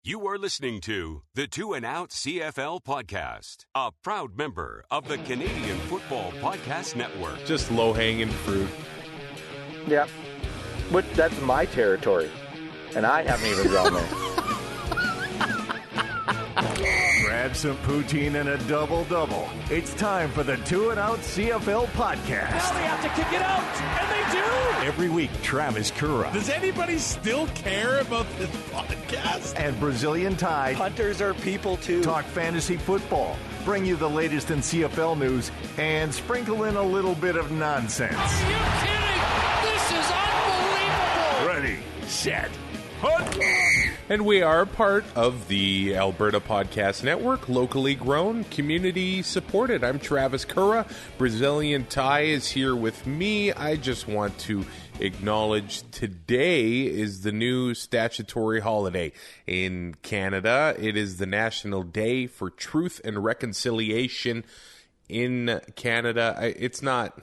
You are listening to the 2 and Out CFL podcast, a proud member of the Canadian Football Podcast Network. Just low-hanging fruit. Yeah, but that's my territory, and I haven't even grown there. Grab some poutine and a double-double. It's time for the 2 and Out CFL podcast. Now they have to kick it out, and they do! Every week, Travis Currah. Does anybody still care about this podcast? And Brazilian Ty. Hunters are people, too. Talk fantasy football, bring you the latest in CFL news, and sprinkle in a little bit of nonsense. Are you kidding? This is unbelievable! Ready, set, hunt! And we are part of the Alberta Podcast Network, locally grown, community supported. I'm Travis Currah. Brazilian Ty is here with me. I just want to acknowledge today is the new statutory holiday in Canada. It is the National Day for Truth and Reconciliation in Canada. It's not,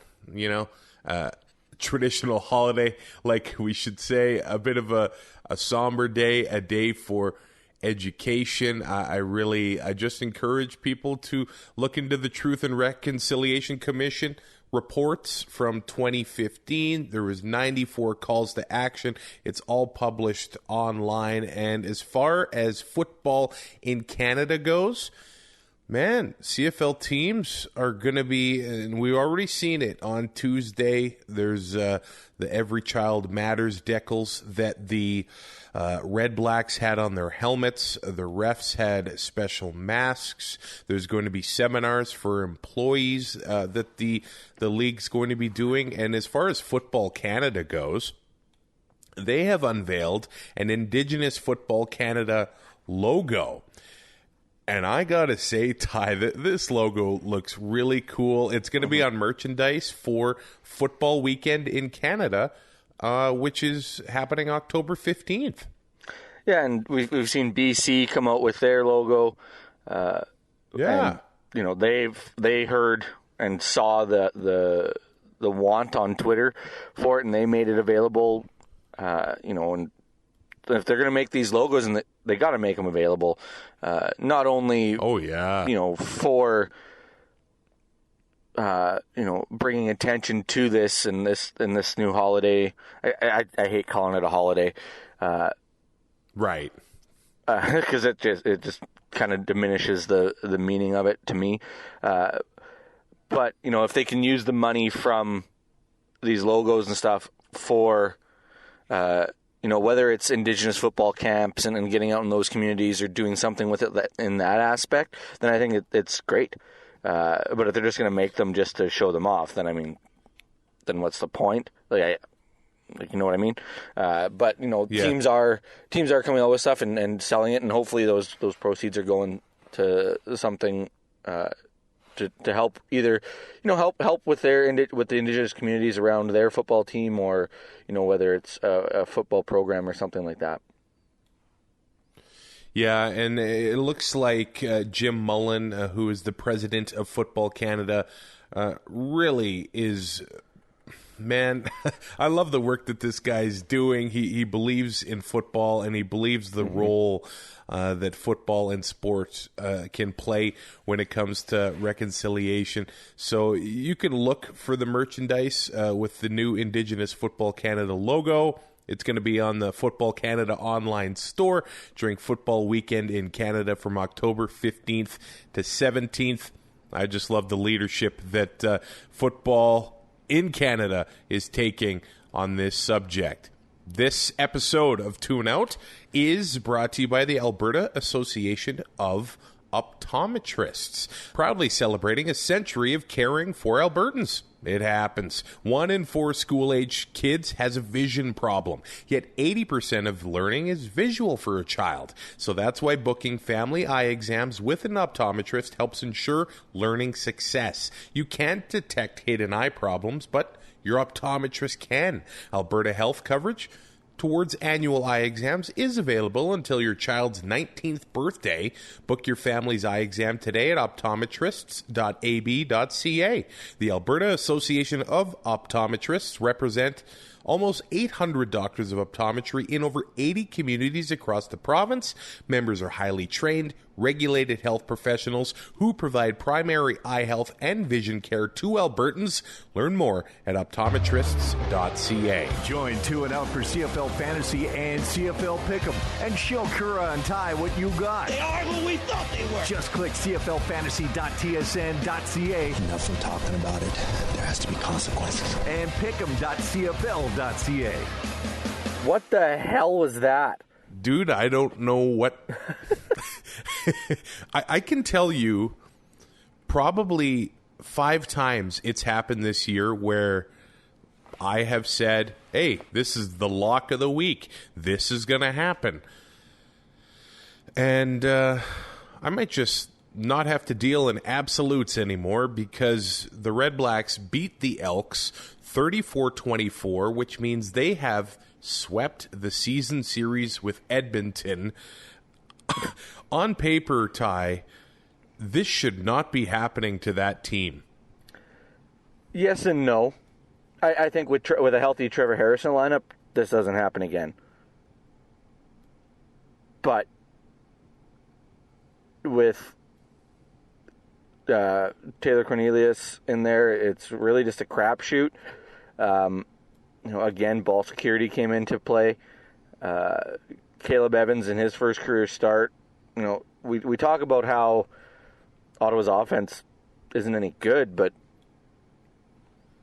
traditional holiday, like we should say, a bit of a somber day, a day for education. I just encourage people to look into the Truth and Reconciliation Commission reports from 2015. There was 94 calls to action. It's all published online. And as far as football in Canada goes, man, CFL teams are going to be, and we've already seen it on Tuesday. There's the Every Child Matters decals that the RedBlacks had on their helmets. The refs had special masks. There's going to be seminars for employees that the league's going to be doing. And as far as Football Canada goes, they have unveiled an Indigenous Football Canada logo. And I gotta say, Ty, that this logo looks really cool. It's going to be on merchandise for Football Weekend in Canada, which is happening October 15th. Yeah, and we've seen BC come out with their logo. Yeah, and, they heard and saw the want on Twitter for it, and they made it available. And if they're going to make these logos, and they got to make them available, not only for bringing attention to this and this new holiday. I hate calling it a holiday, right? Because it just kind of diminishes the meaning of it to me. But if they can use the money from these logos and stuff for whether it's Indigenous football camps and getting out in those communities or doing something with it in that aspect, then I think it's great. But if they're just going to make them just to show them off, then what's the point? You know what I mean? But teams are coming out with stuff and selling it, and hopefully those proceeds are going to something to help either help with with the Indigenous communities around their football team, or whether it's a football program or something like that. Yeah, and it looks like Jim Mullen, who is the president of Football Canada, really is. Man, I love the work that this guy's doing. He believes in football, and he believes the role that football and sports can play when it comes to reconciliation. So you can look for the merchandise with the new Indigenous Football Canada logo. It's going to be on the Football Canada online store during Football Weekend in Canada from October 15th to 17th. I just love the leadership that football in Canada is taking on this subject. This episode of Tune Out is brought to you by the Alberta Association of Optometrists, proudly celebrating a century of caring for Albertans. It happens. 1 in 4 school-age kids has a vision problem, yet 80% of learning is visual for a child. So that's why booking family eye exams with an optometrist helps ensure learning success. You can't detect hidden eye problems, but your optometrist can. Alberta Health coverage towards annual eye exams is available until your child's 19th birthday. Book your family's eye exam today at optometrists.ab.ca. The Alberta Association of Optometrists represent almost 800 doctors of optometry in over 80 communities across the province. Members are highly trained, regulated health professionals who provide primary eye health and vision care to Albertans. Learn more at optometrists.ca. Join 2 and Out for CFL Fantasy and CFL Pick'em and show Currah and Ty what you got. They are who we thought they were. Just click cflfantasy.tsn.ca Enough from talking about it. There has to be consequences. and pick'em.cfl.ca. What the hell was that? Dude, I don't know what... I can tell you probably 5 times it's happened this year where I have said, hey, this is the lock of the week. This is going to happen. And I might just not have to deal in absolutes anymore because the RedBlacks beat the Elks 34-24, which means they have swept the season series with Edmonton. On paper, Ty, this should not be happening to that team. Yes and no. I think with a healthy Trevor Harrison lineup, this doesn't happen again. But with Taylor Cornelius in there, it's really just a crapshoot. Again, ball security came into play. Caleb Evans in his first career start. We talk about how Ottawa's offense isn't any good, but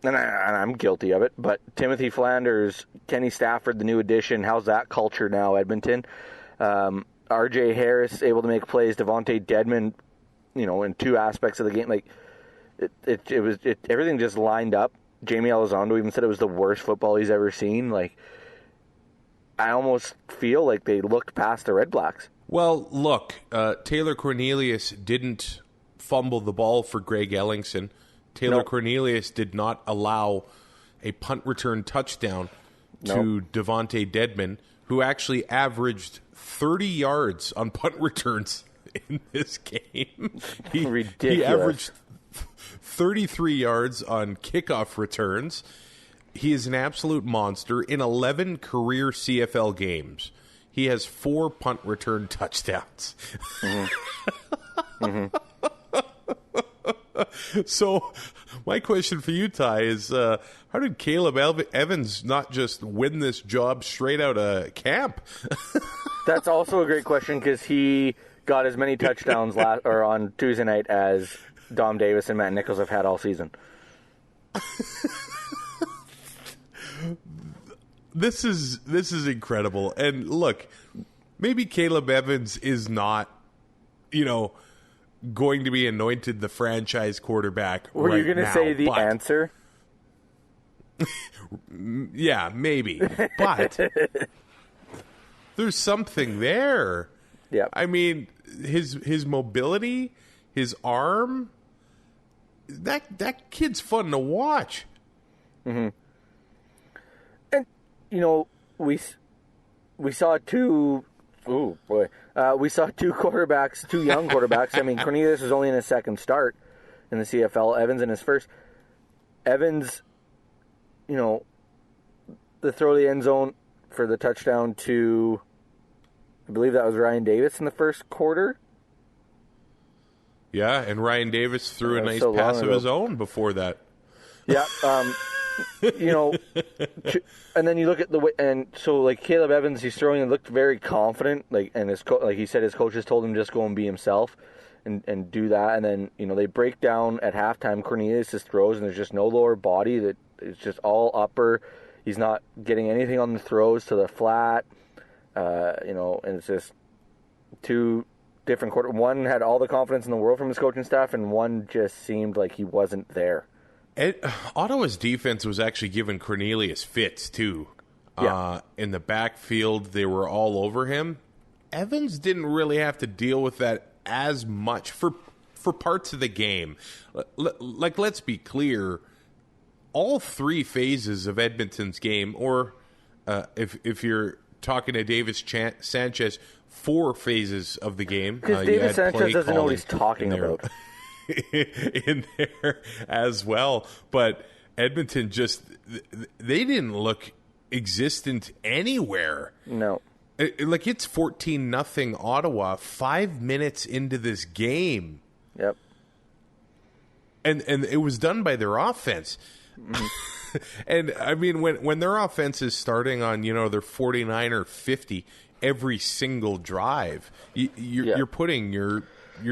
and I'm guilty of it. But Timothy Flanders, Kenny Stafford, the new addition. How's that culture now, Edmonton? R.J. Harris able to make plays. Devontae Dedmon, in 2 aspects of the game. Like everything just lined up. Jamie Elizondo even said it was the worst football he's ever seen. Like, I almost feel like they looked past the RedBlacks. Well, look, Taylor Cornelius didn't fumble the ball for Greg Ellingson. Taylor Cornelius did not allow a punt return touchdown to Devontae Dedmon, who actually averaged 30 yards on punt returns in this game. Ridiculous. He averaged 33 yards on kickoff returns. He is an absolute monster. In 11 career CFL games, he has 4 punt return touchdowns. Mm-hmm. Mm-hmm. So, my question for you, Ty, is how did Caleb Evans not just win this job straight out of camp? That's also a great question because he got as many touchdowns on Tuesday night as Dom Davis and Matt Nichols have had all season. This is incredible. And look, maybe Caleb Evans is not, going to be anointed the franchise quarterback. Were you going to say the answer? Yeah, maybe. But there's something there. Yeah. I mean, his mobility, his arm, that kid's fun to watch. Mm-hmm. And we saw 2. Oh boy, we saw 2 young quarterbacks. I mean, Cornelius was only in his second start in the CFL. Evans in his first. Evans, the throw to the end zone for the touchdown to, I believe that was Ryan Davis in the first quarter. Yeah, and Ryan Davis threw a nice pass of his own before that. Yeah, and then you look at the way, and so like Caleb Evans, he's throwing and looked very confident. And like he said, his coaches told him just go and be himself, and do that. And then they break down at halftime Cornelius' throws, and there's just no lower body. That it's just all upper. He's not getting anything on the throws to the flat. And it's just 2 different quarters. One had all the confidence in the world from his coaching staff, and one just seemed like he wasn't there. Ottawa's defense was actually giving Cornelius fits, too. Yeah. In the backfield, they were all over him. Evans didn't really have to deal with that as much for parts of the game. Like, let's be clear, all 3 phases of Edmonton's game, or if you're talking to Davis Sanchez, 4 phases of the game. Because Davis Sanchez doesn't know what he's talking about. In there as well, but Edmonton they didn't look existent anywhere. No. Like, it's 14-0 Ottawa 5 minutes into this game. Yep. And it was done by their offense. Mm-hmm. And, I mean, when their offense is starting on, their 49 or 50 every single drive, you're putting your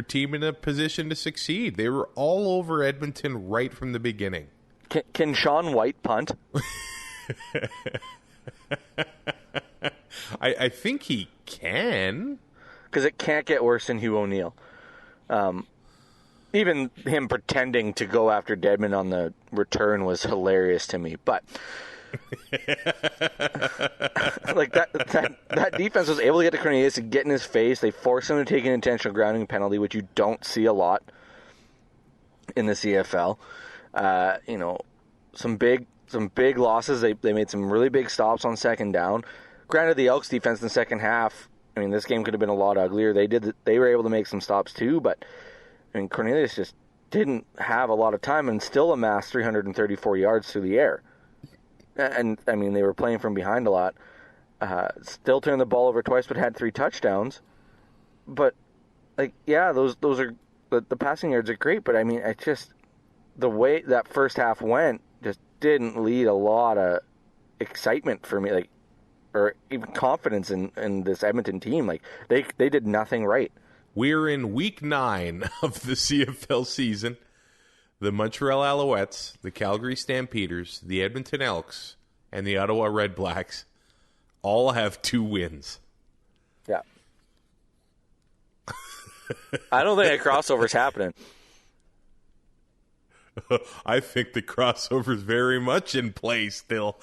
team in a position to succeed. They were all over Edmonton right from the beginning. Can Sean White punt? I think he can. Because it can't get worse than Hugh O'Neill. Even him pretending to go after Dedmon on the return was hilarious to me. But like that defense was able to get to Cornelius and get in his face. They forced him to take an intentional grounding penalty, which you don't see a lot in the CFL. Some big losses. They made some really big stops on second down. Granted, the Elks defense in the second half, I mean, this game could have been a lot uglier. They were able to make some stops too, but I mean, Cornelius just didn't have a lot of time and still amassed 334 yards through the air. And I mean, they were playing from behind a lot. Still turned the ball over twice, but had 3 touchdowns. But like, yeah, those are the passing yards are great, but I mean, the way that first half went just didn't lead a lot of excitement for me, like, or even confidence in this Edmonton team. Like, they did nothing right. We're in week 9 of the CFL season. The Montreal Alouettes, the Calgary Stampeders, the Edmonton Elks, and the Ottawa RedBlacks all have 2 wins. Yeah. I don't think a crossover's happening. I think the crossover's very much in play still.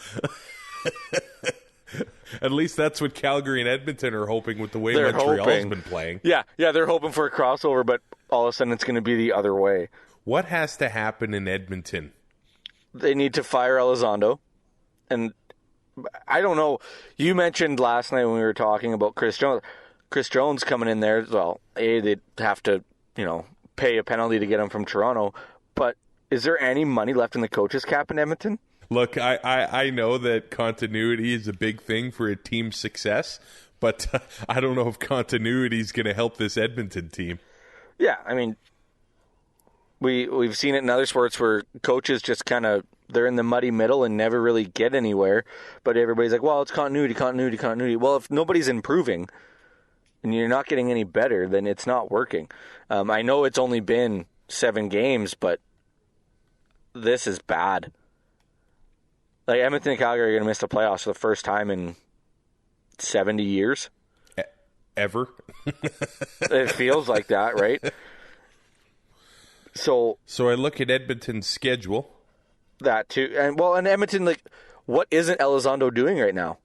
At least that's what Calgary and Edmonton are hoping with the way Montreal's been playing. Yeah, they're hoping for a crossover, but all of a sudden it's going to be the other way. What has to happen in Edmonton? They need to fire Elizondo. And I don't know. You mentioned last night when we were talking about Chris Jones. Chris Jones coming in there, well, they'd have to, pay a penalty to get him from Toronto. But is there any money left in the coach's cap in Edmonton? Look, I know that continuity is a big thing for a team's success, but I don't know if continuity is going to help this Edmonton team. Yeah, I mean, we've seen it in other sports where coaches just kind of, they're in the muddy middle and never really get anywhere, but everybody's like, well, it's continuity. Well, if nobody's improving and you're not getting any better, then it's not working. I know it's only been 7 games, but this is bad. Like, Edmonton and Calgary are going to miss the playoffs for the first time in 70 years. Ever. It feels like that, right? So I look at Edmonton's schedule. That too. And Edmonton, like, what isn't Elizondo doing right now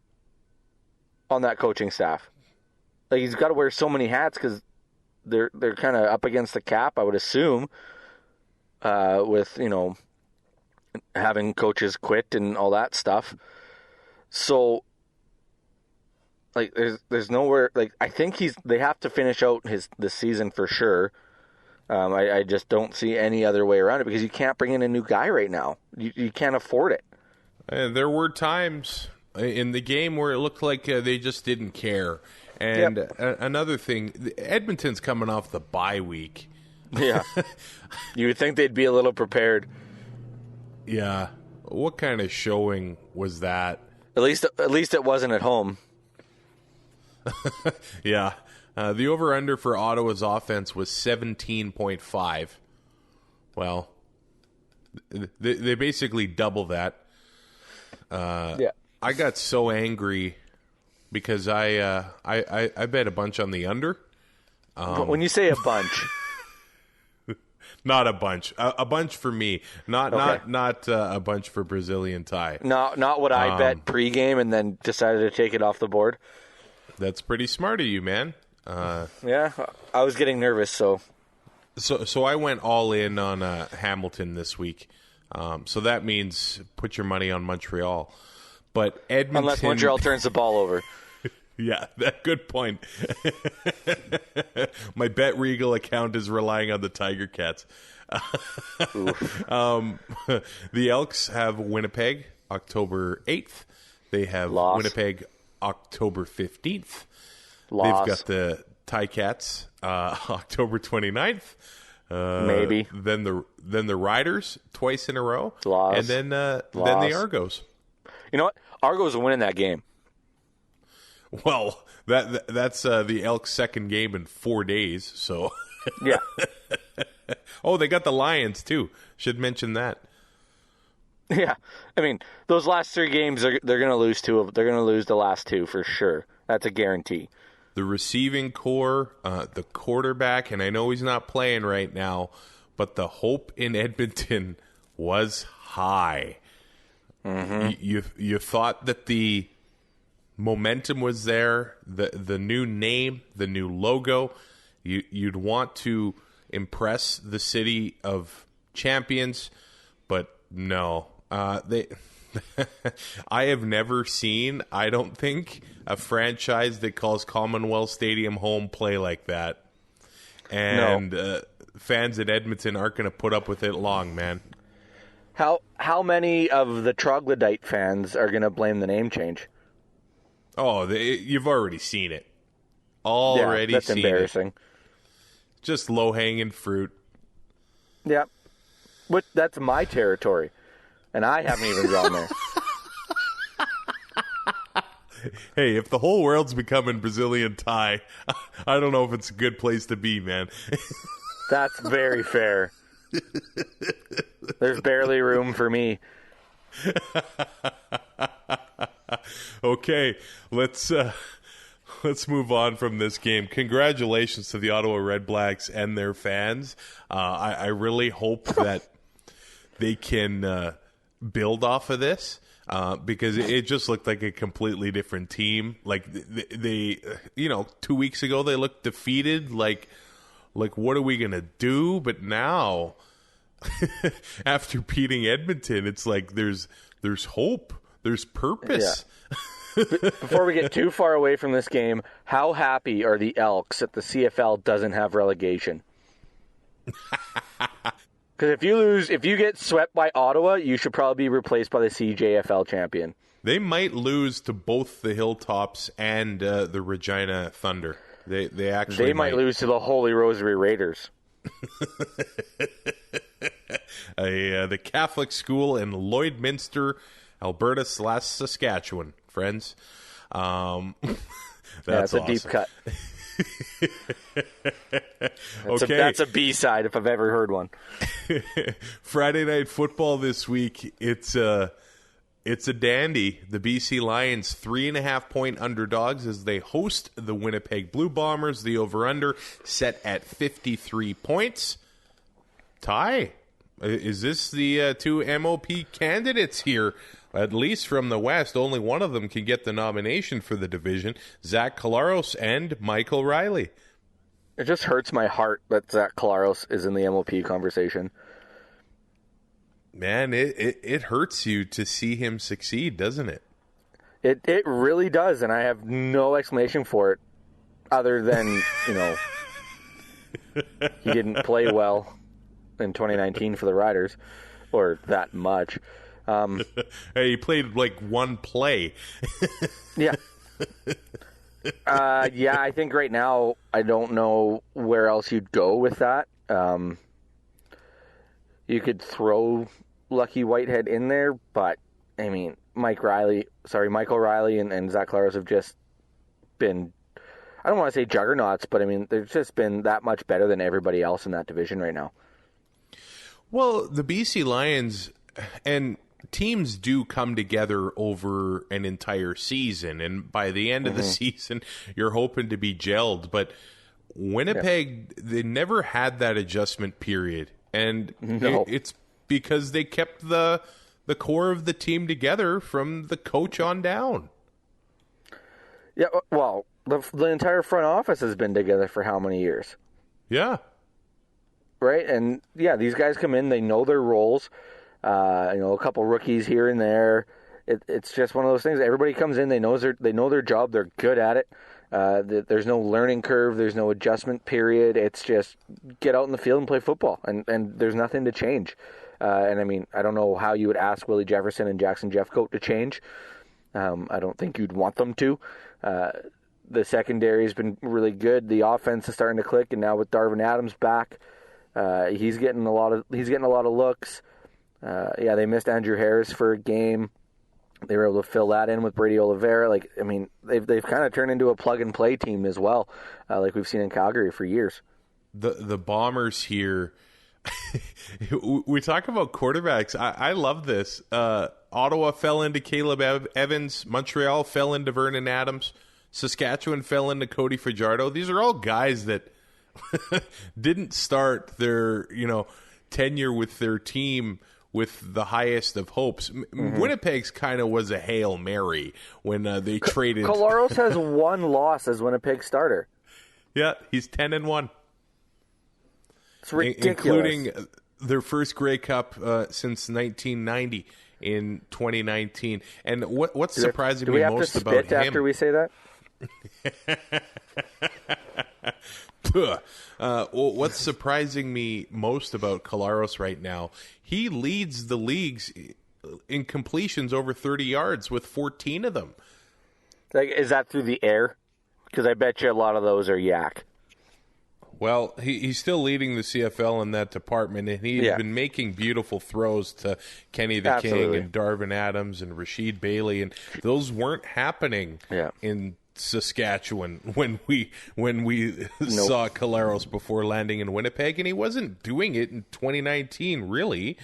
on that coaching staff? Like, he's got to wear so many hats because they're kind of up against the cap, I would assume, with, having coaches quit and all that stuff. So, like, there's nowhere, like, I think they have to finish out the season for sure. I just don't see any other way around it because you can't bring in a new guy right now. You can't afford it. There were times in the game where it looked like they just didn't care. And another thing, Edmonton's coming off the bye week. Yeah. You would think they'd be a little prepared. Yeah. What kind of showing was that? At least it wasn't at home. Yeah. The over-under for Ottawa's offense was 17.5. Well, they basically double that. Yeah. I got so angry because I bet a bunch on the under. When you say a bunch... Not a bunch. A bunch for me. Not a bunch for Brazilian Ty. Not what I bet pregame and then decided to take it off the board. That's pretty smart of you, man. Yeah, I was getting nervous, so I went all in on Hamilton this week. So that means put your money on Montreal. But Edmonton, unless Montreal turns the ball over. Yeah, good point. My Bet Regal account is relying on the Tiger Cats. The Elks have Winnipeg, October 8th. They have Loss. Winnipeg October 15th. Loss. They've got the Ticats October 29th. Maybe. Then the Riders twice in a row. Loss. And then the Argos. You know what? Argos are winning that game. Well, that's the Elks' second game in 4 days. So Yeah. Oh, they got the Lions too. Should mention that. Yeah. I mean, those last 3 games, they're going to lose 2 of. They're going to lose the last 2 for sure. That's a guarantee. The receiving core, the quarterback, and I know he's not playing right now, but the hope in Edmonton was high. Mm-hmm. You thought that the momentum was there, the new name, the new logo. You'd want to impress the city of champions, but no. I have never seen, I don't think, a franchise that calls Commonwealth Stadium home play like that. And fans at Edmonton aren't going to put up with it long, man. How many of the Troglodyte fans are going to blame the name change? Oh, you've already seen it. Already that's seen embarrassing. it. Just low-hanging fruit. Yeah. But that's my territory. And I haven't even gone there. Hey, if the whole world's becoming Brazilian Thai, I don't know if it's a good place to be, man. That's very fair. There's barely room for me. Okay, let's move on from this game. Congratulations to the Ottawa RedBlacks and their fans. I really hope that they can build off of this. Because it just looked like a completely different team. Like they 2 weeks ago they looked defeated. Like what are we gonna do? But now, after beating Edmonton, it's like there's hope. There's purpose. Yeah. Before we get too far away from this game, how happy are the Elks that the CFL doesn't have relegation? Because if you get swept by Ottawa, you should probably be replaced by the CJFL champion. They might lose to both the Hilltops and the Regina Thunder. They actually might lose to the Holy Rosary Raiders. The Catholic school in Lloydminster, Alberta / Saskatchewan, friends. That's a deep cut. That's a B-side if I've ever heard one. Friday Night Football this week, it's a dandy. The BC Lions 3.5-point underdogs as they host the Winnipeg Blue Bombers. The over-under set at 53 points. Ty, is this the 2 MOP candidates here? At least from the West, only one of them can get the nomination for the division, Zach Collaros and Michael Riley. It just hurts my heart that Zach Collaros is in the MOP conversation. Man, it hurts you to see him succeed, doesn't it? It really does, and I have no explanation for it other than, he didn't play well in 2019 for the Riders, or that much. Hey, he played like one play. Yeah. I think right now I don't know where else you'd go with that. You could throw Lucky Whitehead in there, but I mean, Michael Riley and Zach Collaros have just been, I don't want to say juggernauts, but I mean, they've just been that much better than everybody else in that division right now. Well, the BC Lions and teams do come together over an entire season, and by the end of the season, you're hoping to be gelled. But Winnipeg, they never had that adjustment period, and it's because they kept the core of the team together from the coach on down. Yeah, well, the entire front office has been together for how many years? Yeah. Right, and these guys come in, they know their roles. A couple rookies here and there. It's just one of those things. Everybody comes in, they know their job, they're good at it. There's no learning curve, there's no adjustment period. It's just get out in the field and play football, and there's nothing to change. And I mean, I don't know how you would ask Willie Jefferson and Jackson Jeffcoat to change. I don't think you'd want them to. The secondary has been really good. The offense is starting to click, and now with Darvin Adams back, he's getting a lot of looks. They missed Andrew Harris for a game. They were able to fill that in with Brady Oliveira. They've kind of turned into a plug and play team as well, like we've seen in Calgary for years. The Bombers here. We talk about quarterbacks. I love this. Ottawa fell into Caleb Evans. Montreal fell into Vernon Adams. Saskatchewan fell into Cody Fajardo. These are all guys that didn't start their tenure with their team with the highest of hopes. Winnipeg's kind of was a Hail Mary when they traded. Collaros has one loss as Winnipeg starter. Yeah, he's 10-1. It's ridiculous. Including their first Grey Cup since 1990 in 2019. And what's surprising me most about him... Do we have to spit after we say that? What's surprising me most about Collaros right now, he leads the leagues in completions over 30 yards with 14 of them. Is that through the air? Because I bet you a lot of those are yak. Well, he's still leading the CFL in that department, and he's been making beautiful throws to Kenny the King and Darvin Adams and Rasheed Bailey, and those weren't happening in Saskatchewan when we saw Collaros before landing in Winnipeg, and he wasn't doing it in 2019 really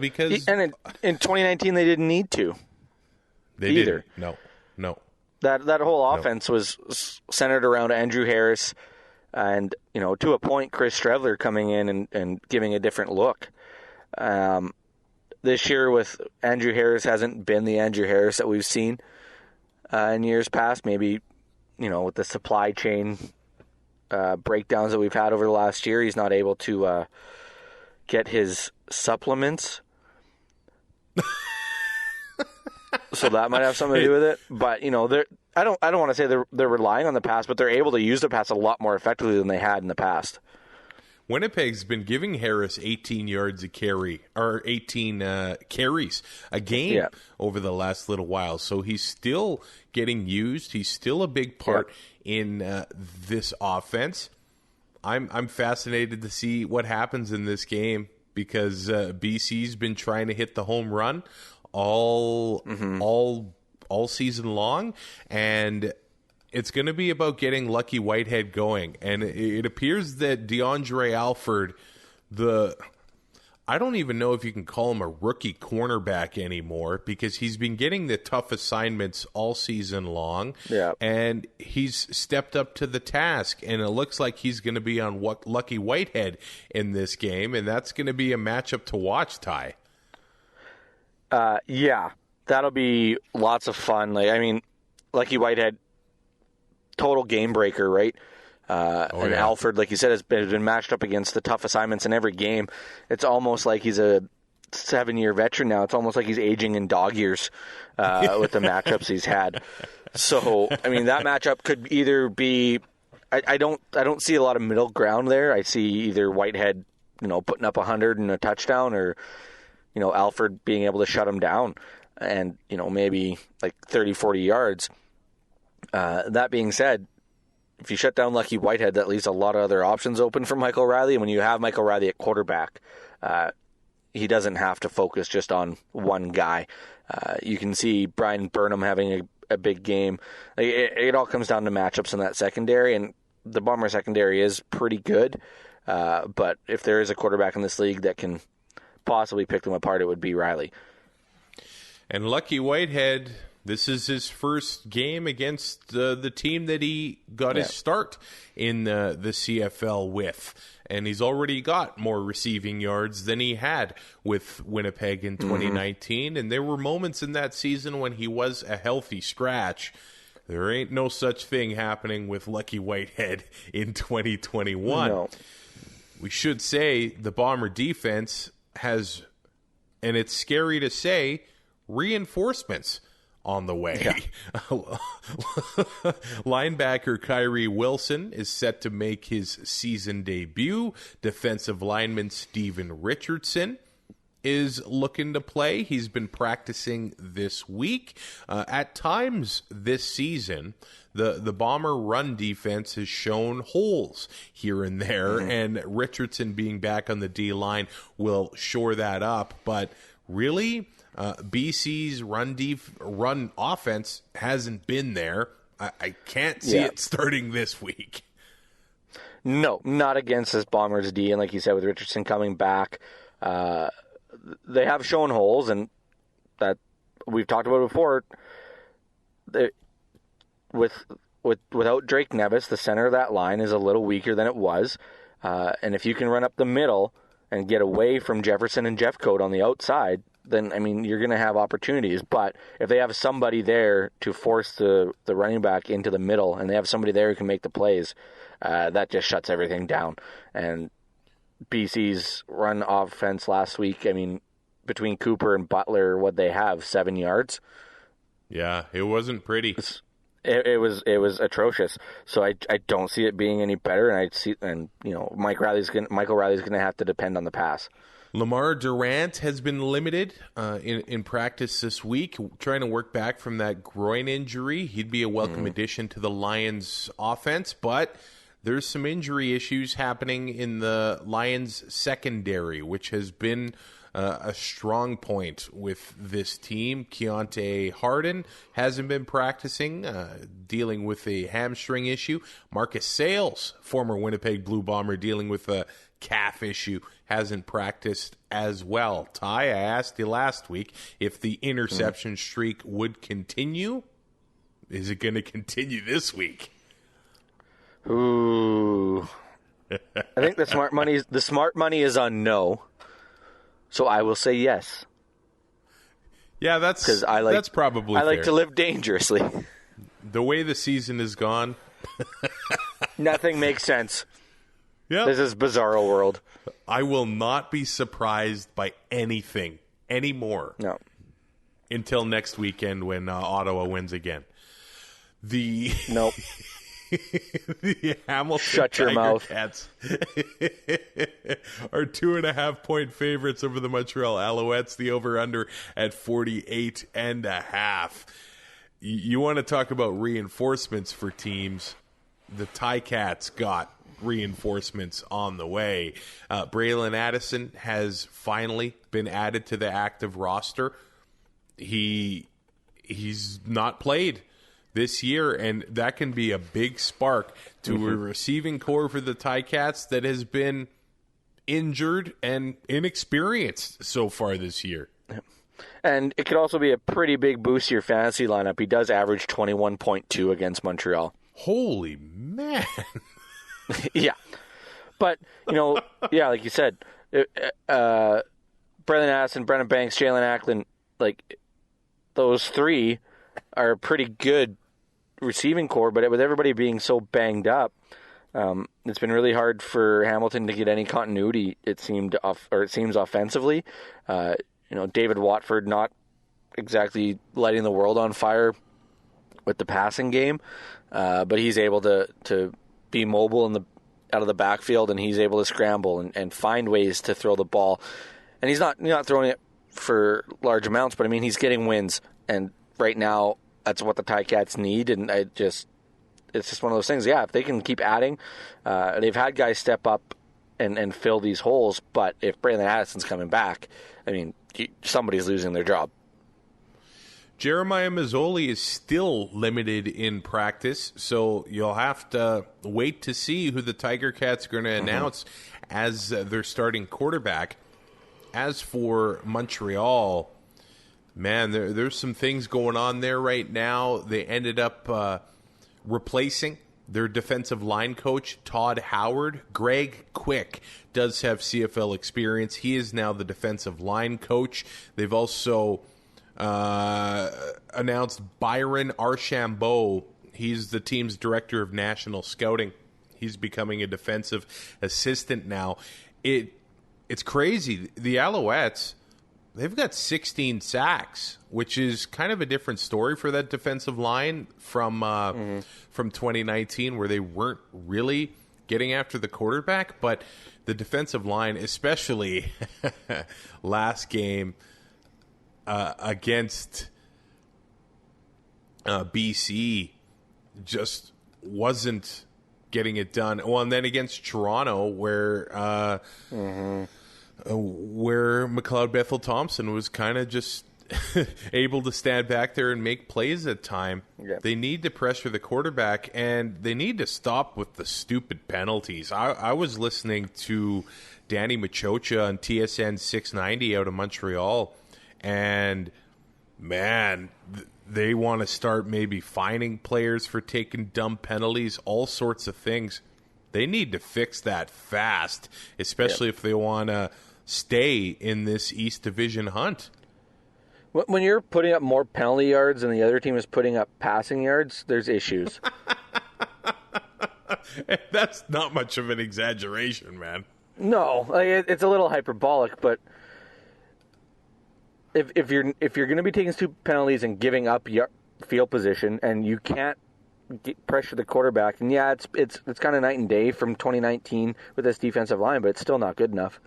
because in 2019 they didn't need to. They either. Didn't. No. That whole offense was centered around Andrew Harris and to a point Chris Streveler coming in and giving a different look. This year with Andrew Harris hasn't been the Andrew Harris that we've seen in years past, maybe, with the supply chain breakdowns that we've had over the last year, he's not able to get his supplements. So that might have something to do with it. But, I don't want to say they're relying on the pass, but they're able to use the pass a lot more effectively than they had in the past. Winnipeg's been giving Harris 18 yards a carry, or 18 carries a game over the last little while. So he's still getting used. He's still a big part in this offense. I'm fascinated to see what happens in this game because BC's been trying to hit the home run all season long, and it's going to be about getting Lucky Whitehead going. And it appears that DeAndre Alford, I don't even know if you can call him a rookie cornerback anymore because he's been getting the tough assignments all season long. Yeah. And he's stepped up to the task, and it looks like he's going to be on Lucky Whitehead in this game, and that's going to be a matchup to watch, Ty. That'll be lots of fun. Lucky Whitehead, total game breaker, right? Alford, like you said, has been matched up against the tough assignments in every game. It's almost like he's a 7-year veteran now. It's almost like he's aging in dog years with the matchups he's had. So, that matchup could either be. I don't see a lot of middle ground there. I see either Whitehead, putting up 100 and a touchdown, or Alford being able to shut him down and maybe like 30, 40 yards. That being said, if you shut down Lucky Whitehead, that leaves a lot of other options open for Michael Riley. And when you have Michael Riley at quarterback, he doesn't have to focus just on one guy. You can see Brian Burnham having a big game. It all comes down to matchups in that secondary, and the Bomber secondary is pretty good. But if there is a quarterback in this league that can possibly pick them apart, it would be Riley. And Lucky Whitehead, this is his first game against the team that he got his start in the CFL with. And he's already got more receiving yards than he had with Winnipeg in 2019. And there were moments in that season when he was a healthy scratch. There ain't no such thing happening with Lucky Whitehead in 2021. No. We should say the Bomber defense has, and it's scary to say, reinforcements on the way. Yeah. Linebacker Kyrie Wilson is set to make his season debut. Defensive lineman Steven Richardson is looking to play. He's been practicing this week. At times this season, the Bomber run defense has shown holes here and there, and Richardson being back on the D-line will shore that up. But really, BC's run offense hasn't been there. I can't see it starting this week. No, not against this Bombers D. And like you said, with Richardson coming back, they have shown holes, and that we've talked about before. Without Drake Nevis, the center of that line is a little weaker than it was. And if you can run up the middle and get away from Jefferson and Jeffcoat on the outside, then, I mean, you're going to have opportunities. But if they have somebody there to force the running back into the middle, and they have somebody there who can make the plays, that just shuts everything down. And BC's run offense last week, I mean, between Cooper and Butler, what they have, 7 yards? Yeah, it wasn't pretty. It was atrocious. So I don't see it being any better, and Michael Riley's going to have to depend on the pass. Lamar Durant has been limited in practice this week, trying to work back from that groin injury. He'd be a welcome addition to the Lions offense, but there's some injury issues happening in the Lions secondary, which has been a strong point with this team. Keontae Harden hasn't been practicing, dealing with a hamstring issue. Marcus Sayles, former Winnipeg Blue Bomber, dealing with a calf issue, hasn't practiced as well. Ty, I asked you last week if the interception streak would continue. Is it going to continue this week? Ooh. I think the smart money is on no. So I will say yes. Yeah, that's probably I fair. like to live dangerously. The way the season is gone, nothing makes sense. Yeah. This is bizarro world. I will not be surprised by anything anymore. No. Until next weekend when Ottawa wins again. Nope. The Hamilton Shut your mouth. Cats are 2.5-point favorites over the Montreal Alouettes. The over-under at 48.5. You want to talk about reinforcements for teams? The Ticats got reinforcements on the way. Braylon Addison has finally been added to the active roster. He's not played this year, and that can be a big spark to a receiving core for the Ticats that has been injured and inexperienced so far this year. And it could also be a pretty big boost to your fantasy lineup. He does average 21.2 against Montreal. Holy man. Yeah. But, like you said, Braylon Addison, Brennan Banks, Jalen Acklin, like, those three are a pretty good receiving core, but with everybody being so banged up, it's been really hard for Hamilton to get any continuity, it seems offensively. David Watford not exactly lighting the world on fire with the passing game, but he's able to be mobile out of the backfield, and he's able to scramble and find ways to throw the ball. And he's not throwing it for large amounts, but I mean, he's getting wins, and right now that's what the Ticats need. And it's just one of those things. Yeah, if they can keep adding, they've had guys step up and fill these holes, but if Braylon Addison's coming back, I mean, somebody's losing their job. Jeremiah Mazzoli is still limited in practice, so you'll have to wait to see who the Tiger Cats are going to announce as their starting quarterback. As for Montreal, man, there's some things going on there right now. They ended up replacing their defensive line coach, Todd Howard. Greg Quick does have CFL experience. He is now the defensive line coach. They've also announced Byron Archambault. He's the team's director of national scouting. He's becoming a defensive assistant now. It's crazy. The Alouettes, they've got 16 sacks, which is kind of a different story for that defensive line from 2019, where they weren't really getting after the quarterback, but the defensive line, especially last game against BC, just wasn't getting it done. Well, and then against Toronto, where McLeod Bethel Thompson was kind of just able to stand back there and make plays at time. Yeah. They need to pressure the quarterback, and they need to stop with the stupid penalties. I was listening to Danny Machocha on TSN 690 out of Montreal, and man, they want to start maybe fining players for taking dumb penalties, all sorts of things. They need to fix that fast, especially if they want to stay in this East Division hunt. When you're putting up more penalty yards and the other team is putting up passing yards, there's issues. That's not much of an exaggeration, man. No, it's a little hyperbolic, but if you're going to be taking stupid penalties and giving up your field position, and you can't pressure the quarterback, and yeah, it's kind of night and day from 2019 with this defensive line, but it's still not good enough.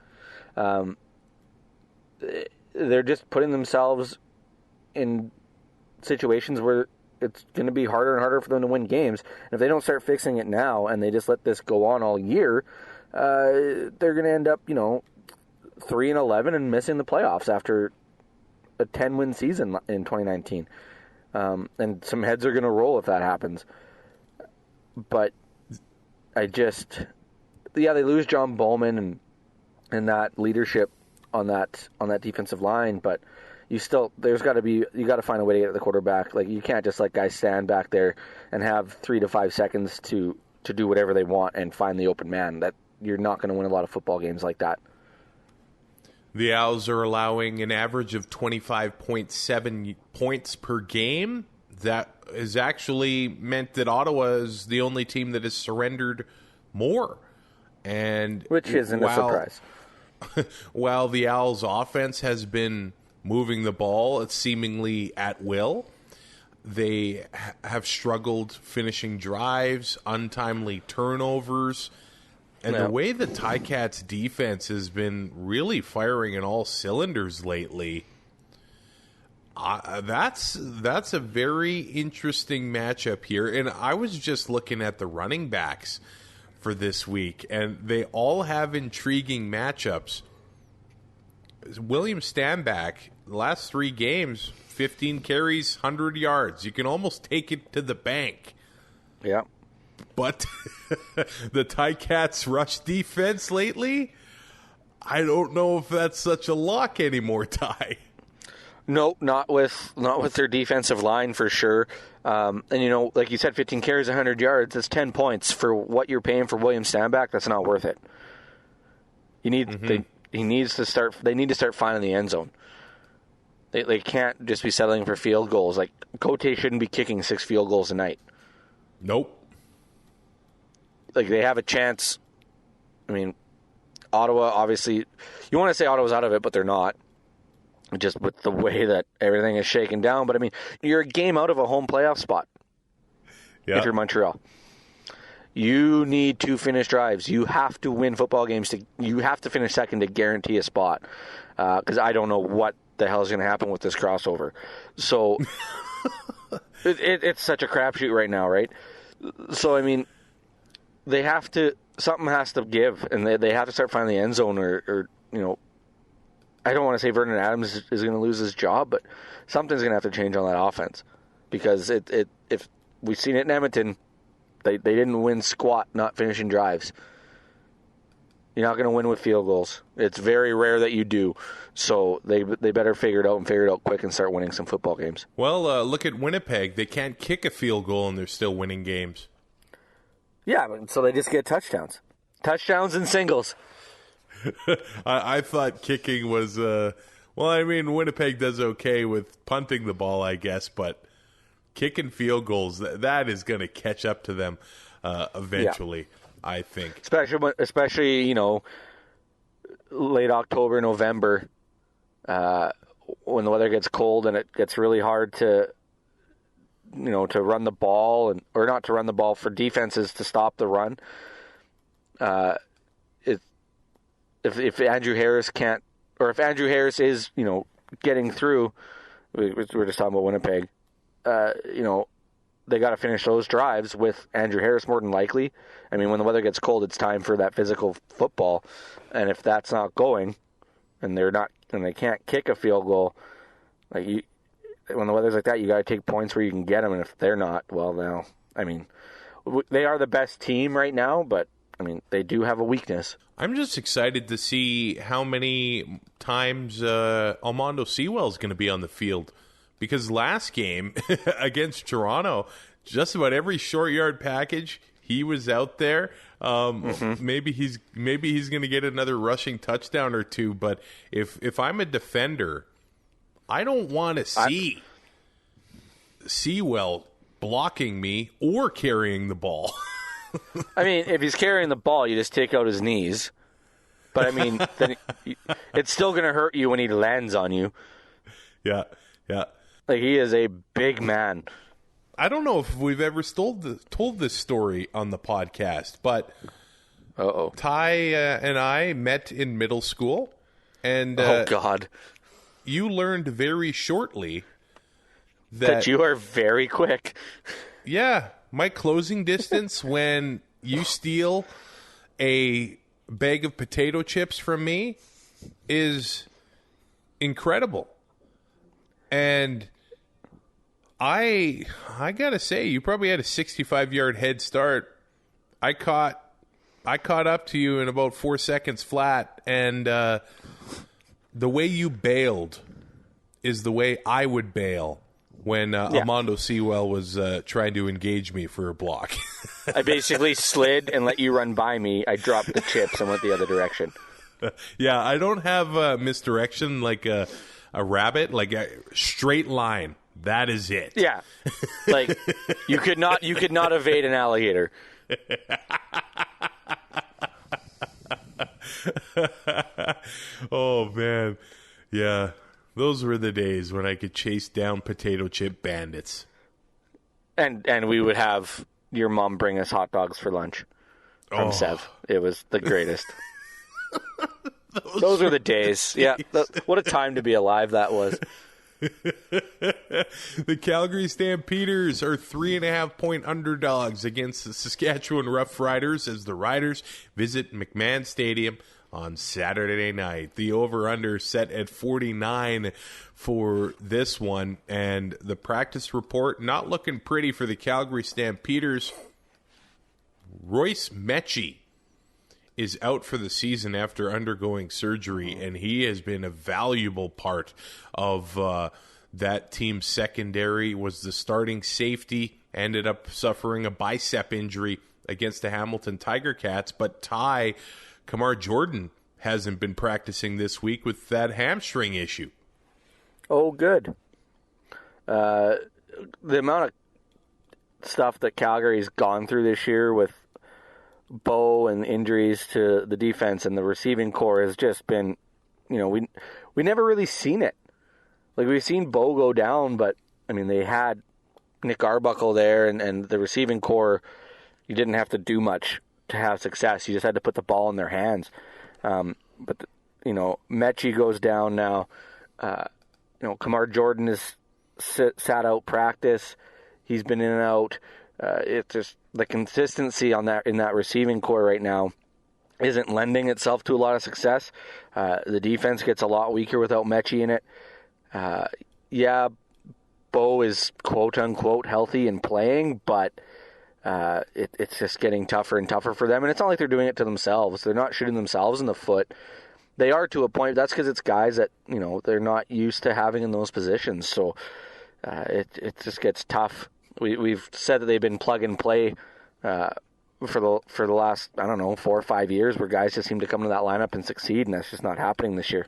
They're just putting themselves in situations where it's going to be harder and harder for them to win games. And if they don't start fixing it now and they just let this go on all year, they're going to end up, 3-11 and missing the playoffs after a 10-win season in 2019. And some heads are going to roll if that happens. But they lose John Bowman and that leadership on that defensive line, but you got to find a way to get at the quarterback. Like, you can't just let guys stand back there and have 3 to 5 seconds to do whatever they want and find the open man. That you're not going to win a lot of football games like that. The Owls are allowing an average of 25.7 points per game. That has actually meant that Ottawa is the only team that has surrendered more. And which isn't a surprise. While the Owls' offense has been moving the ball seemingly at will, they have struggled finishing drives, untimely turnovers, and the way the Ticats' defense has been really firing in all cylinders lately. That's a very interesting matchup here, and I was just looking at the running backs for this week, and they all have intriguing matchups. William Stanback, last 3 games, 15 carries, 100 yards. You can almost take it to the bank. Yeah. But the Ticats' rush defense lately, I don't know if that's such a lock anymore, Ty. No, not with their defensive line for sure. And like you said, 15 carries, 100 yards. That's 10 points for what you're paying for William Stanback. That's not worth it. They need to start finding the end zone. They can't just be settling for field goals. Like, Cote shouldn't be kicking 6 field goals a night. Nope. Like, they have a chance. I mean, Ottawa, obviously, you want to say Ottawa's out of it, but they're not. Just with the way that everything is shaken down. But, I mean, you're a game out of a home playoff spot if you're Montreal. You need to finish drives. You have to win football games. You have to finish second to guarantee a spot. Because I don't know what the hell is going to happen with this crossover. So it's such a crapshoot right now, right? So, I mean, something has to give, and they have to start finding the end zone or I don't want to say Vernon Adams is going to lose his job, but something's going to have to change on that offense, because if we've seen it in Edmonton, they didn't win squat not finishing drives. You're not going to win with field goals. It's very rare that you do. So they better figure it out quick and start winning some football games. Well, look at Winnipeg. They can't kick a field goal and they're still winning games. Yeah, so they just get touchdowns. Touchdowns and singles. I thought kicking was, Winnipeg does okay with punting the ball, I guess, but kicking field goals, that is going to catch up to them eventually, I think. Especially, late October, November, when the weather gets cold and it gets really hard to run the ball, or not to run the ball, for defenses to stop the run. if Andrew Harris can't, or if Andrew Harris is, getting through, we're just talking about Winnipeg, they got to finish those drives with Andrew Harris more than likely. I mean, when the weather gets cold, it's time for that physical football. And if that's not going, and they can't kick a field goal, when the weather's like that, you got to take points where you can get them. And if they're not, well, now, I mean, they are the best team right now, but I mean, they do have a weakness. I'm just excited to see how many times Armando Sewell's going to be on the field. Because last game against Toronto, just about every short yard package, he was out there. Maybe he's going to get another rushing touchdown or two. But if I'm a defender, I don't want to see Sewell blocking me or carrying the ball. I mean, if he's carrying the ball, you just take out his knees. But I mean, then it's still going to hurt you when he lands on you. Yeah. He is a big man. I don't know if we've ever told this story on the podcast, but Ty and I met in middle school, and oh God, you learned very shortly that you are very quick. Yeah, my closing distance when you steal a bag of potato chips from me is incredible. And I gotta say, you probably had a 65-yard head start. I caught up to you in about 4 seconds flat, and the way you bailed is the way I would bail when Armando Sewell was trying to engage me for a block. I basically slid and let you run by me. I dropped the chips and went the other direction. Yeah, I don't have misdirection like a rabbit, like a straight line. That is it. Yeah. Like you could not evade an alligator. Oh man. Yeah. Those were the days when I could chase down potato chip bandits. And we would have your mom bring us hot dogs for lunch from Sev. It was the greatest. Those were the days. Yeah. What a time to be alive that was. The Calgary Stampeders are 3.5-point underdogs against the Saskatchewan Roughriders as the Riders visit McMahon Stadium on Saturday night. The over-under set at 49 for this one, and the practice report not looking pretty for the Calgary Stampeders. Royce Mechie is out for the season after undergoing surgery, and he has been a valuable part of that team's secondary. Was the starting safety, ended up suffering a bicep injury against the Hamilton Tiger Cats, but Kamar Jordan hasn't been practicing this week with that hamstring issue. Oh, good. The amount of stuff that Calgary's gone through this year with Bo and injuries to the defense and the receiving core has just been, we never really seen it. Like, we've seen Bo go down, but, I mean, they had Nick Arbuckle there, and the receiving core, you didn't have to do much to have success. You just had to put the ball in their hands. But Mechie goes down now. Kamar Jordan is sat out practice. He's been in and out. It's just the consistency in that receiving core right now isn't lending itself to a lot of success. The defense gets a lot weaker without Mechie in it. Bo is quote unquote healthy and playing, but it's just getting tougher and tougher for them. And it's not like they're doing it to themselves. They're not shooting themselves in the foot. They are to a point. That's because it's guys that they're not used to having in those positions. So it just gets tough. We've said that they've been plug and play for the last 4 or 5 years, where guys just seem to come into that lineup and succeed, and that's just not happening this year.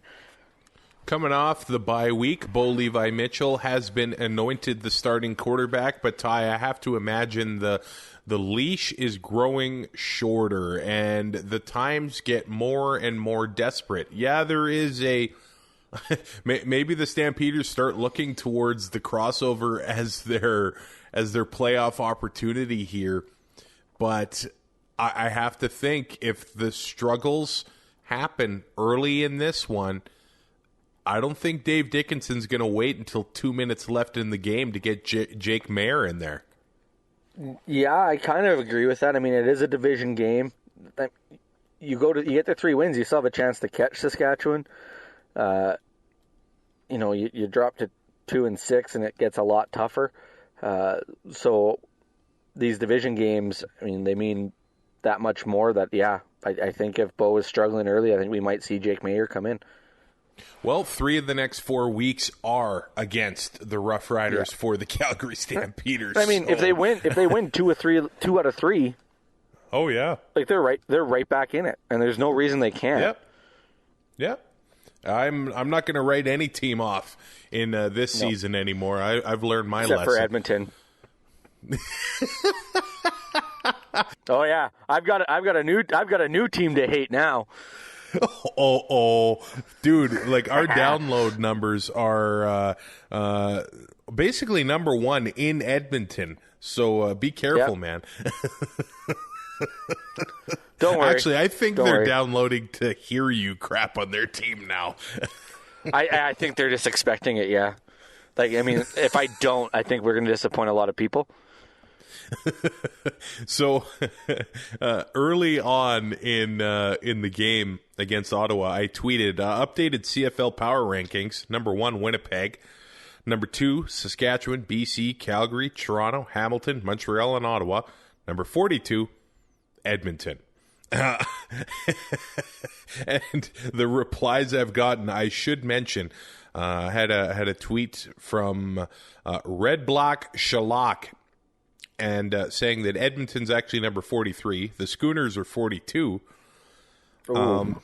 Coming off the bye week, Bo Levi Mitchell has been anointed the starting quarterback, but Ty, I have to imagine the leash is growing shorter and the times get more and more desperate. Yeah, there is maybe the Stampeders start looking towards the crossover as their playoff opportunity here, but I have to think if the struggles happen early in this one, I don't think Dave Dickinson's going to wait until 2 minutes left in the game to get Jake Maier in there. Yeah, I kind of agree with that. I mean, it is a division game. You get the 3 wins, you still have a chance to catch Saskatchewan. You drop to 2-6, and it gets a lot tougher. So these division games, I mean, they mean that much more. That I think if Bo is struggling early, I think we might see Jake Maier come in. Well, 3 of the next 4 weeks are against the Rough Riders for the Calgary Stampeders. I mean, if they win 2 out of 3. Oh yeah, like they're right back in it, and there's no reason they can't. Yep. I'm not going to write any team off in this season anymore. I've learned my lesson. Except for Edmonton. Oh yeah, I've got a new team to hate now. Dude, like our download numbers are basically number 1 in Edmonton. So be careful, man. Don't worry. Actually, I think they're downloading to hear you crap on their team now. I think they're just expecting it, yeah. Like, I mean, if I don't, I think we're going to disappoint a lot of people. So early on in the game against Ottawa, I tweeted updated CFL power rankings. Number 1, Winnipeg. Number 2, Saskatchewan, BC, Calgary, Toronto, Hamilton, Montreal, and Ottawa. Number 42, Edmonton. And the replies I've gotten, I should mention, had a tweet from RedBlacks Shellac, and saying that Edmonton's actually number 43. The Schooners are 42. I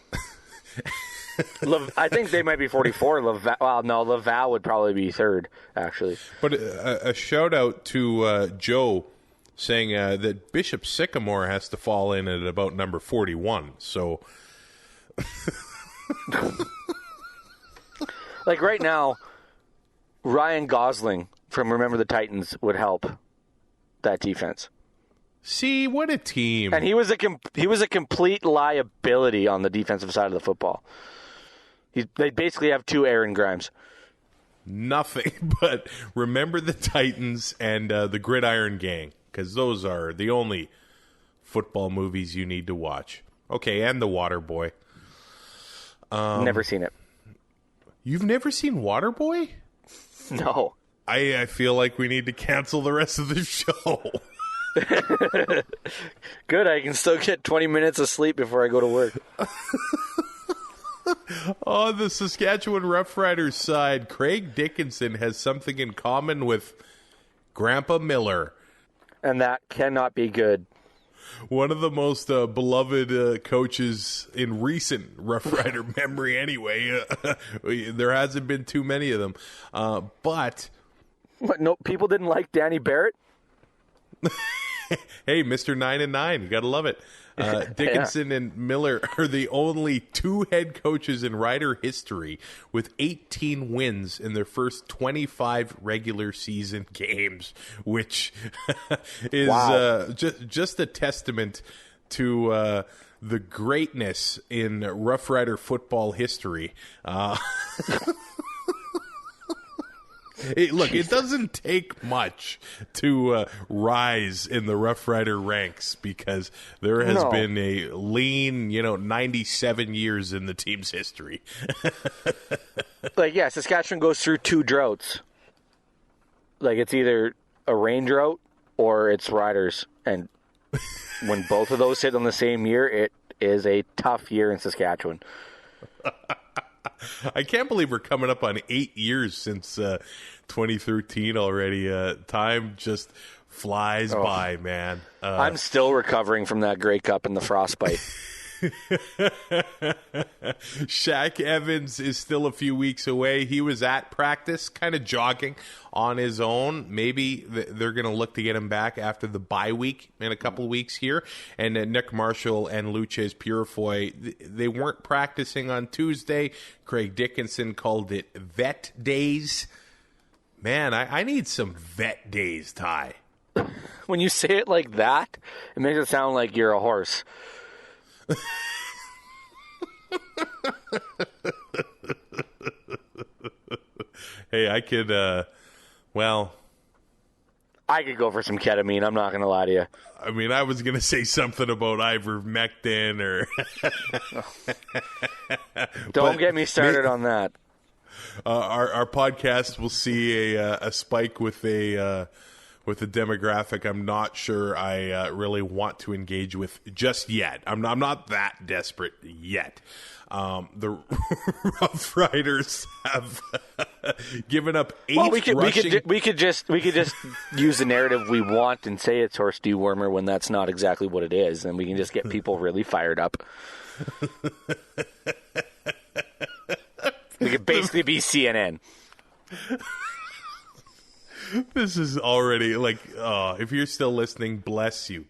think they might be 44. Laval would probably be third, actually. But a shout out to Joe saying that Bishop Sycamore has to fall in at about number 41. So, like right now, Ryan Gosling from Remember the Titans would help that defense. See, what a team! And he was a complete liability on the defensive side of the football. They basically have 2 Aaron Grimes. Nothing but Remember the Titans and the Gridiron Gang, because those are the only football movies you need to watch. Okay, and The Waterboy. Never seen it. You've never seen Waterboy? No. I feel like we need to cancel the rest of the show. Good, I can still get 20 minutes of sleep before I go to work. On the Saskatchewan Roughriders side, Craig Dickinson has something in common with Grandpa Miller. And that cannot be good. One of the most beloved coaches in recent Rough Rider memory anyway. There hasn't been too many of them. But... What, no, people didn't like Danny Barrett? Hey, Mr. 9 and 9, you got to love it. Dickinson and Miller are the only 2 head coaches in Rider history with 18 wins in their first 25 regular season games, which is just a testament to the greatness in Rough Rider football history. It doesn't take much to rise in the Rough Rider ranks, because there has been a lean, 97 years in the team's history. Saskatchewan goes through 2 droughts. Like, it's either a rain drought or it's Riders. And when both of those hit on the same year, it is a tough year in Saskatchewan. I can't believe we're coming up on 8 years since 2013 already. Time just flies by, man. I'm still recovering from that Grey Cup and the frostbite. Shaq Evans is still a few weeks away. He was at practice, kind of jogging on his own. Maybe they're going to look to get him back after the bye week in a couple of weeks here. And Nick Marshall and Luches Purifoy, they weren't practicing on Tuesday. Craig Dickinson called it vet days. Man, I need some vet days, Ty. when you say it like that, it makes it sound like you're a horse. Hey, I could, I could go for some ketamine. I'm not going to lie to you. I mean, I was going to say something about ivermectin or... Don't get me started on that. Our podcast will see a spike with a demographic I'm not sure I really want to engage with just yet. I'm not that desperate yet. The Rough Riders have given up 8 rushing... We could just use the narrative we want and say it's horse dewormer when that's not exactly what it is, and we can just get people really fired up. We could basically be CNN. This is already if you're still listening, bless you.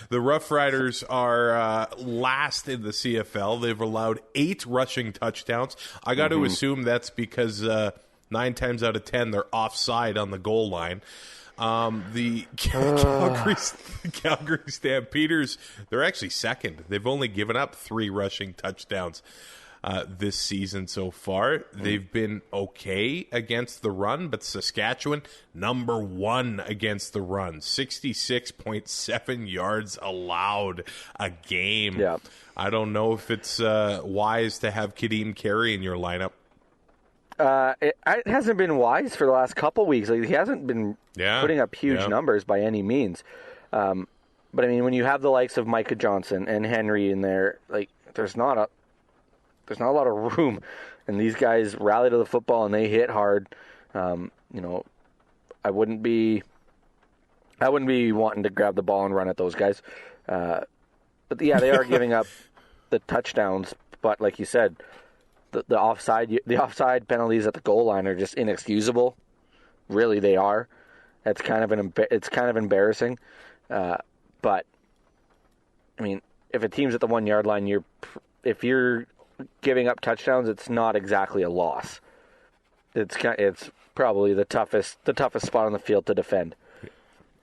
The Rough Riders are last in the CFL. They've allowed 8 rushing touchdowns. I got to assume that's because 9 times out of 10 they're offside on the goal line. The Calgary Stampeders, they're actually second. They've only given up 3 rushing touchdowns this season so far. They've been okay against the run, but Saskatchewan, number 1 against the run. 66.7 yards allowed a game. Yeah. I don't know if it's wise to have Kadeem Carey in your lineup. It hasn't been wise for the last couple weeks. He hasn't been putting up huge numbers by any means. But I mean, when you have the likes of Micah Johnson and Henry in there, there's not a lot of room, and these guys rally to the football and they hit hard. I wouldn't be wanting to grab the ball and run at those guys. But they are giving up the touchdowns. But like you said, the offside penalties at the goal line are just inexcusable. Really, they are. It's kind of embarrassing. But I mean, if a team's at the 1 yard line, if you're giving up touchdowns, it's not exactly a loss. It's probably the toughest spot on the field to defend.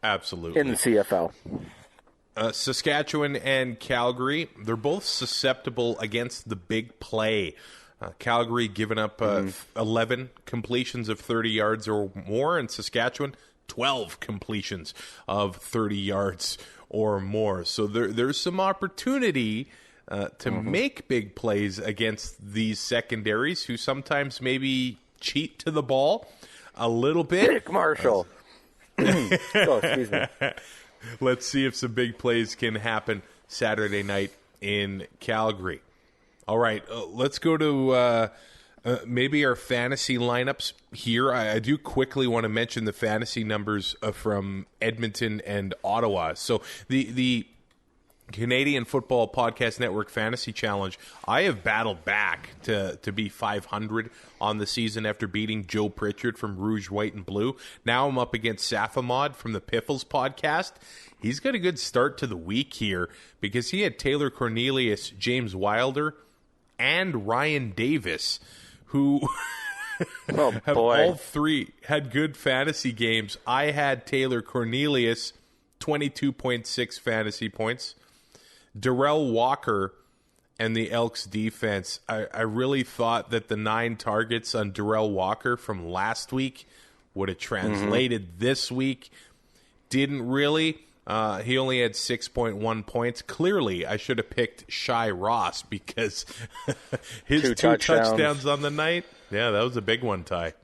Absolutely. In the CFL. Saskatchewan and Calgary, they're both susceptible against the big play. Calgary giving up 11 completions of 30 yards or more, and Saskatchewan 12 completions of 30 yards or more. So there's some opportunity to make big plays against these secondaries who sometimes maybe cheat to the ball a little bit. Dick Marshall. Excuse me. Let's see if some big plays can happen Saturday night in Calgary. All right, let's go to maybe our fantasy lineups here. I do quickly want to mention the fantasy numbers from Edmonton and Ottawa. So the Canadian Football Podcast Network Fantasy Challenge, I have battled back to be 500 on the season after beating Joe Pritchard from Rouge, White, and Blue. Now I'm up against Safamod from the Piffles podcast. He's got a good start to the week here because he had Taylor Cornelius, James Wilder, and Ryan Davis, who have all 3 had good fantasy games. I had Taylor Cornelius, 22.6 fantasy points. Darrell Walker and the Elks defense, I really thought that the 9 targets on Darrell Walker from last week would have translated this week. Didn't really. He only had 6.1 points. Clearly, I should have picked Shai Ross because his 2 touchdowns on the night. Yeah, that was a big one, Ty.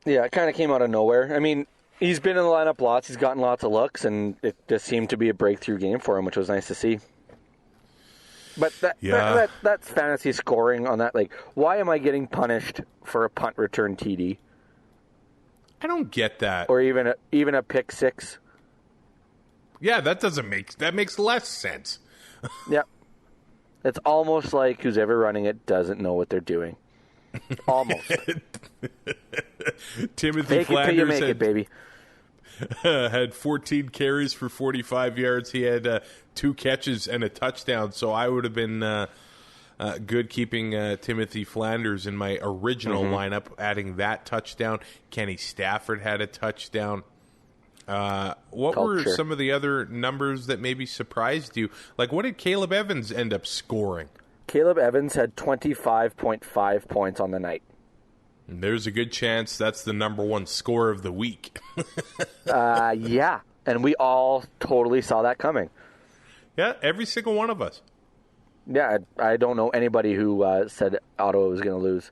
Yeah, it kind of came out of nowhere. I mean, he's been in the lineup lots. He's gotten lots of looks, and it just seemed to be a breakthrough game for him, which was nice to see. But that's fantasy scoring on that. Why am I getting punished for a punt return TD? I don't get that. Or even a pick six. Yeah, that makes less sense. Yep. It's almost like who's ever running it doesn't know what they're doing. Almost. Timothy Flanders it till you make it, baby. Had 14 carries for 45 yards. He had 2 catches and a touchdown, so I would have been good keeping Timothy Flanders in my original lineup, adding that touchdown. Kenny Stafford had a touchdown. What Culture. were some of the other numbers that maybe surprised you? Like, what did Caleb Evans end up scoring? Caleb Evans had 25.5 points on the night. There's a good chance that's the number one score of the week. Yeah, and we all totally saw that coming. Yeah, every single one of us. Yeah, I don't know anybody who said Ottawa was going to lose.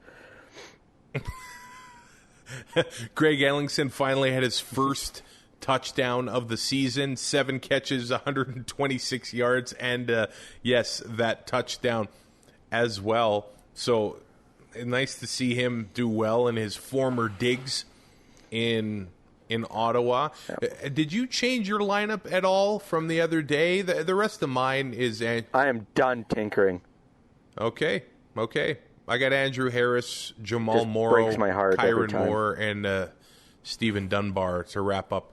Greg Ellingson finally had his first touchdown of the season, 7 catches, 126 yards, and yes, that touchdown as well. So nice to see him do well in his former digs in Ottawa. Yeah. Did you change your lineup at all from the other day? The rest of mine is... I am done tinkering. Okay. I got Andrew Harris, Jamal Morrow, breaks my heart Kyron Moore, and Stephen Dunbar to wrap up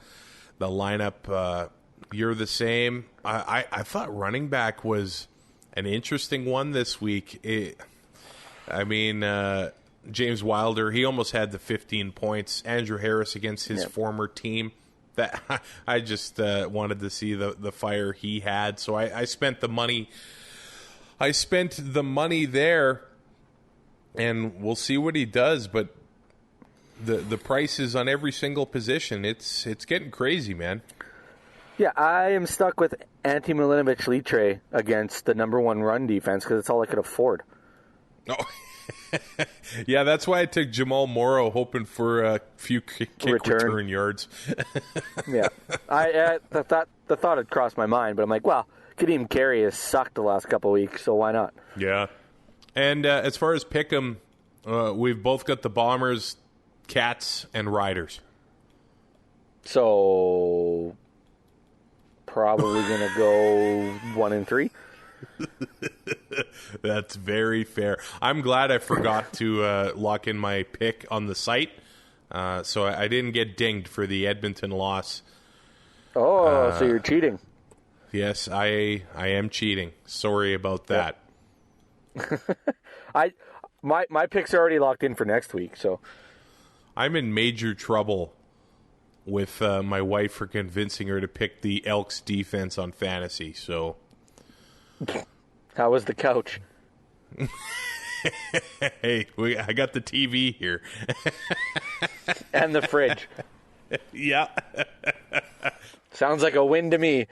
the lineup. You're the same. I thought running back was an interesting one this week. James Wilder, he almost had the 15 points. Andrew Harris against his former team. That I just wanted to see the fire he had. So I spent the money. I spent the money there, and we'll see what he does. But the prices on every single position, it's getting crazy, man. Yeah, I am stuck with Ante Milinovic-Litre against the number one run defense because it's all I could afford. Oh. Yeah, that's why I took Jamal Morrow, hoping for a few kick return yards. Yeah, the thought had crossed my mind, but I'm like, well, Kadeem Carey has sucked the last couple of weeks, so why not? Yeah, and as far as Pick'em, we've both got the Bombers, Cats, and Riders. So probably gonna go 1-3. That's very fair. I'm glad I forgot to lock in my pick on the site, so I didn't get dinged for the Edmonton loss. Oh, so you're cheating. Yes, I am cheating. Sorry about that. My picks are already locked in for next week, so I'm in major trouble with my wife for convincing her to pick the Elks defense on fantasy, so... How was the couch? Hey, I got the TV here. And the fridge. Yeah. Sounds like a win to me.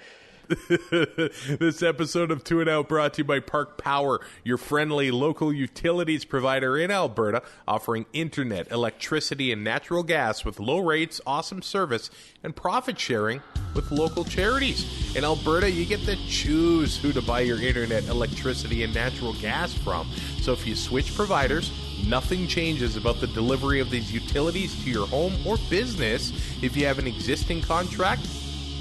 This episode of Two and Out brought to you by Park Power, your friendly local utilities provider in Alberta, offering internet, electricity, and natural gas with low rates, awesome service, and profit sharing with local charities. In Alberta, you get to choose who to buy your internet, electricity, and natural gas from. So if you switch providers, nothing changes about the delivery of these utilities to your home or business. If you have an existing contract,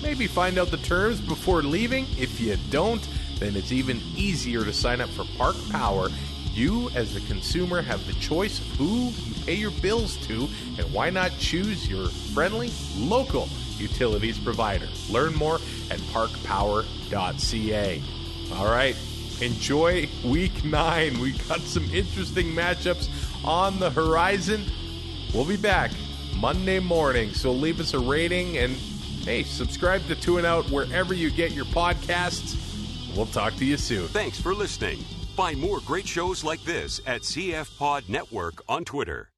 maybe find out the terms before leaving. If you don't, then it's even easier to sign up for Park Power. You, as the consumer, have the choice of who you pay your bills to, and why not choose your friendly, local utilities provider. Learn more at parkpower.ca. All right, enjoy Week 9. We got some interesting matchups on the horizon. We'll be back Monday morning, so leave us a rating and hey, subscribe to Two and Out wherever you get your podcasts. We'll talk to you soon. Thanks for listening. Find more great shows like this at CF Pod Network on Twitter.